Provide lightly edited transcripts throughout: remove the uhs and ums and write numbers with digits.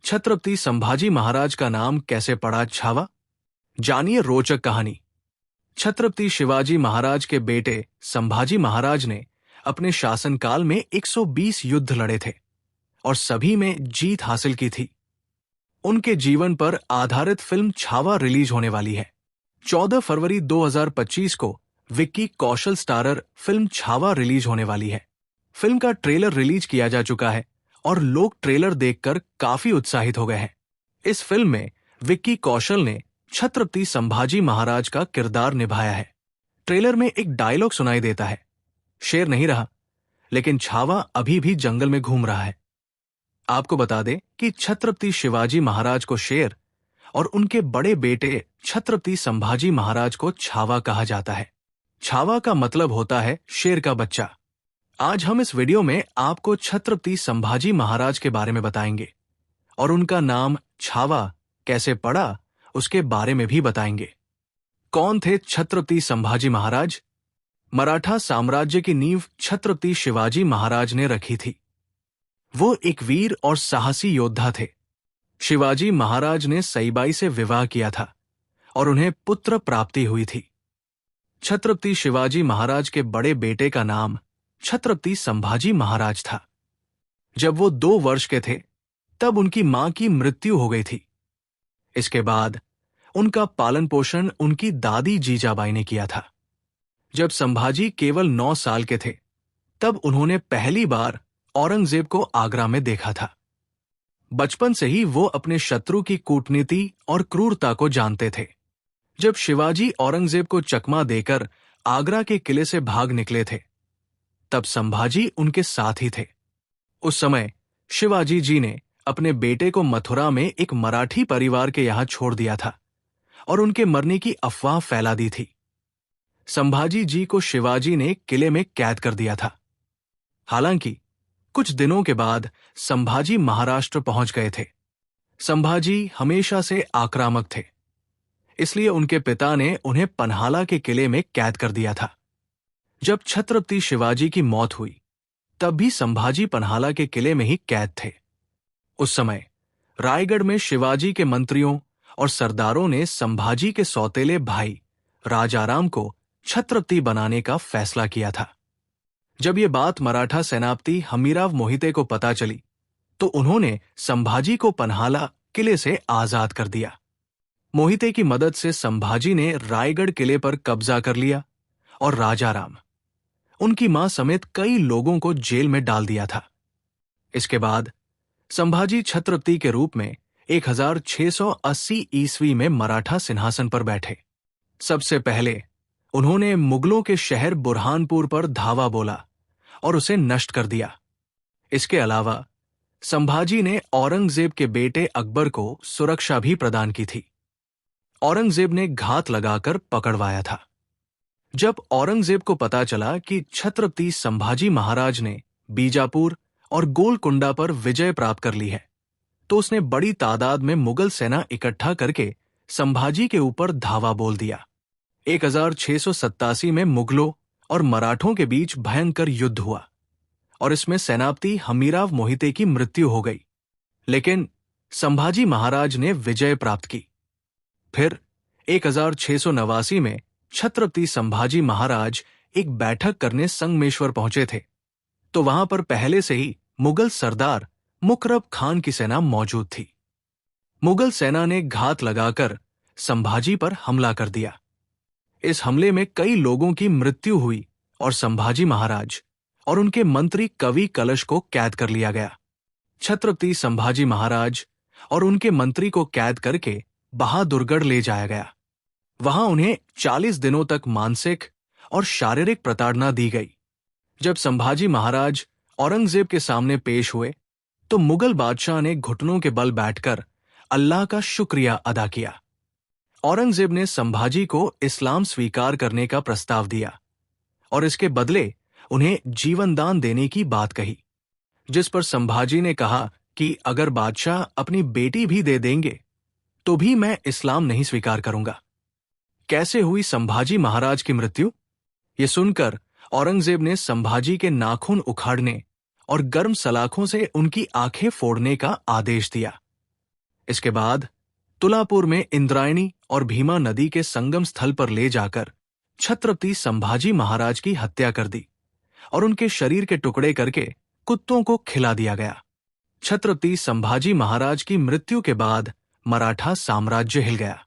छत्रपति संभाजी महाराज का नाम कैसे पड़ा छावा? जानिए रोचक कहानी। छत्रपति शिवाजी महाराज के बेटे संभाजी महाराज ने अपने शासनकाल में 120 युद्ध लड़े थे और सभी में जीत हासिल की थी। उनके जीवन पर आधारित फिल्म छावा रिलीज होने वाली है। 14 फरवरी 2025 को Vicky Kaushal starrer film Chhaava release होने वाली है। फिल्म का ट्रेलर रिलीज किया जा चुका है और लोग ट्रेलर देखकर काफी उत्साहित हो गए हैं। इस फिल्म में विक्की कौशल ने छत्रपति संभाजी महाराज का किरदार निभाया है। ट्रेलर में एक डायलॉग सुनाई देता है, शेर नहीं रहा, लेकिन छावा अभी भी जंगल में घूम रहा है। आपको बता दें कि छत्रपति शिवाजी महाराज को शेर और उनके बड़े बेटे छत्रपति संभाजी महाराज को छावा कहा जाता है। छावा का मतलब होता है शेर का बच्चा। आज हम इस वीडियो में आपको छत्रपति संभाजी महाराज के बारे में बताएंगे और उनका नाम छावा कैसे पड़ा उसके बारे में भी बताएंगे। कौन थे छत्रपति संभाजी महाराज? मराठा साम्राज्य की नींव छत्रपति शिवाजी महाराज ने रखी थी। वो एक वीर और साहसी योद्धा थे। शिवाजी महाराज ने सईबाई से विवाह किया था और उन्हें पुत्र प्राप्ति हुई थी। छत्रपति शिवाजी महाराज के बड़े बेटे का नाम छत्रपति संभाजी महाराज था। जब वो 2 वर्ष के थे तब उनकी मां की मृत्यु हो गई थी। इसके बाद उनका पालन पोषण उनकी दादी जीजाबाई ने किया था। जब संभाजी केवल 9 साल के थे तब उन्होंने पहली बार औरंगजेब को आगरा में देखा था। बचपन से ही वो अपने शत्रु की कूटनीति और क्रूरता को जानते थे। जब शिवाजी औरंगजेब को चकमा देकर आगरा के किले से भाग निकले थे तब संभाजी उनके साथ ही थे। उस समय शिवाजी जी ने अपने बेटे को मथुरा में एक मराठी परिवार के यहां छोड़ दिया था और उनके मरने की अफवाह फैला दी थी। संभाजी जी को शिवाजी ने किले में कैद कर दिया था। हालांकि कुछ दिनों के बाद संभाजी महाराष्ट्र पहुंच गए थे। संभाजी हमेशा से आक्रामक थे, इसलिए उनके पिता ने उन्हें पन्हाला के किले में कैद कर दिया था। जब छत्रपति शिवाजी की मौत हुई तब भी संभाजी पन्हाला के किले में ही कैद थे। उस समय रायगढ़ में शिवाजी के मंत्रियों और सरदारों ने संभाजी के सौतेले भाई राजाराम को छत्रपति बनाने का फैसला किया था। जब ये बात मराठा सेनापति हमीराव मोहिते को पता चली तो उन्होंने संभाजी को पन्हाला किले से आजाद कर दिया। मोहिते की मदद से संभाजी ने रायगढ़ किले पर कब्जा कर लिया और राजाराम, उनकी मां समेत कई लोगों को जेल में डाल दिया था। इसके बाद संभाजी छत्रपति के रूप में 1680 ईस्वी में मराठा सिंहासन पर बैठे। सबसे पहले उन्होंने मुगलों के शहर बुरहानपुर पर धावा बोला और उसे नष्ट कर दिया। इसके अलावा संभाजी ने औरंगजेब के बेटे अकबर को सुरक्षा भी प्रदान की थी। औरंगजेब ने घात लगाकर पकड़वाया था। जब औरंगजेब को पता चला कि छत्रपति संभाजी महाराज ने बीजापुर और गोलकुंडा पर विजय प्राप्त कर ली है तो उसने बड़ी तादाद में मुगल सेना इकट्ठा करके संभाजी के ऊपर धावा बोल दिया। 1687 में मुगलों और मराठों के बीच भयंकर युद्ध हुआ और इसमें सेनापति हमीराव मोहिते की मृत्यु हो गई, लेकिन संभाजी महाराज ने विजय प्राप्त की। फिर 1689 में छत्रपति संभाजी महाराज एक बैठक करने संगमेश्वर पहुंचे थे तो वहां पर पहले से ही मुगल सरदार मुकरब खान की सेना मौजूद थी। मुगल सेना ने घात लगाकर संभाजी पर हमला कर दिया। इस हमले में कई लोगों की मृत्यु हुई और संभाजी महाराज और उनके मंत्री कवि कलश को कैद कर लिया गया। छत्रपति संभाजी महाराज और उनके मंत्री को कैद करके बहादुरगढ़ ले जाया गया। वहां उन्हें 40 दिनों तक मानसिक और शारीरिक प्रताड़ना दी गई। जब संभाजी महाराज औरंगजेब के सामने पेश हुए तो मुगल बादशाह ने घुटनों के बल बैठकर अल्लाह का शुक्रिया अदा किया। औरंगजेब ने संभाजी को इस्लाम स्वीकार करने का प्रस्ताव दिया और इसके बदले उन्हें जीवनदान देने की बात कही, जिस पर संभाजी ने कहा कि अगर बादशाह अपनी बेटी भी दे देंगे तो भी मैं इस्लाम नहीं स्वीकार करूंगा। कैसे हुई संभाजी महाराज की मृत्यु? ये सुनकर औरंगजेब ने संभाजी के नाखून उखाड़ने और गर्म सलाखों से उनकी आंखें फोड़ने का आदेश दिया। इसके बाद तुलापुर में इंद्रायणी और भीमा नदी के संगम स्थल पर ले जाकर छत्रपति संभाजी महाराज की हत्या कर दी और उनके शरीर के टुकड़े करके कुत्तों को खिला दिया गया। छत्रपति संभाजी महाराज की मृत्यु के बाद मराठा साम्राज्य हिल गया।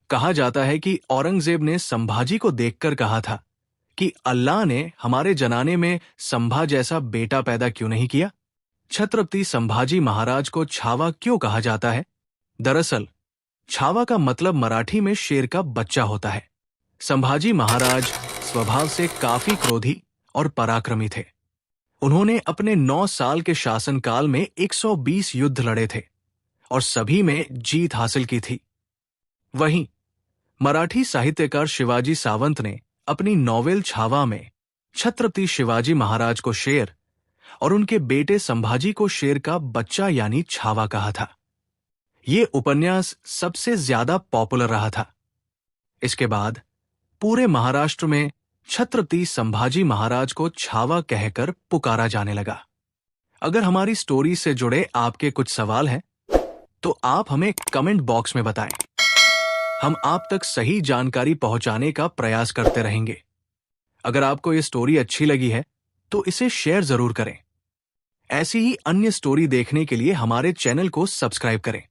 कहा जाता है कि औरंगजेब ने संभाजी को देखकर कहा था कि अल्लाह ने हमारे जनाने में संभा जैसा बेटा पैदा क्यों नहीं किया। छत्रपति संभाजी महाराज को छावा क्यों कहा जाता है? दरअसल छावा का मतलब मराठी में शेर का बच्चा होता है। संभाजी महाराज स्वभाव से काफी क्रोधी और पराक्रमी थे। उन्होंने अपने 9 साल के शासनकाल में 120 युद्ध लड़े थे और सभी में जीत हासिल की थी। वहीं मराठी साहित्यकार शिवाजी सावंत ने अपनी नॉवेल छावा में छत्रपति शिवाजी महाराज को शेर और उनके बेटे संभाजी को शेर का बच्चा यानी छावा कहा था। ये उपन्यास सबसे ज्यादा पॉपुलर रहा था। इसके बाद पूरे महाराष्ट्र में छत्रपति संभाजी महाराज को छावा कहकर पुकारा जाने लगा। अगर हमारी स्टोरी से जुड़े आपके कुछ सवाल हैं, तो आप हमें कमेंट बॉक्स में बताएं। हम आप तक सही जानकारी पहुंचाने का प्रयास करते रहेंगे। अगर आपको ये स्टोरी अच्छी लगी है, तो इसे शेयर जरूर करें। ऐसी ही अन्य स्टोरी देखने के लिए हमारे चैनल को सब्सक्राइब करें।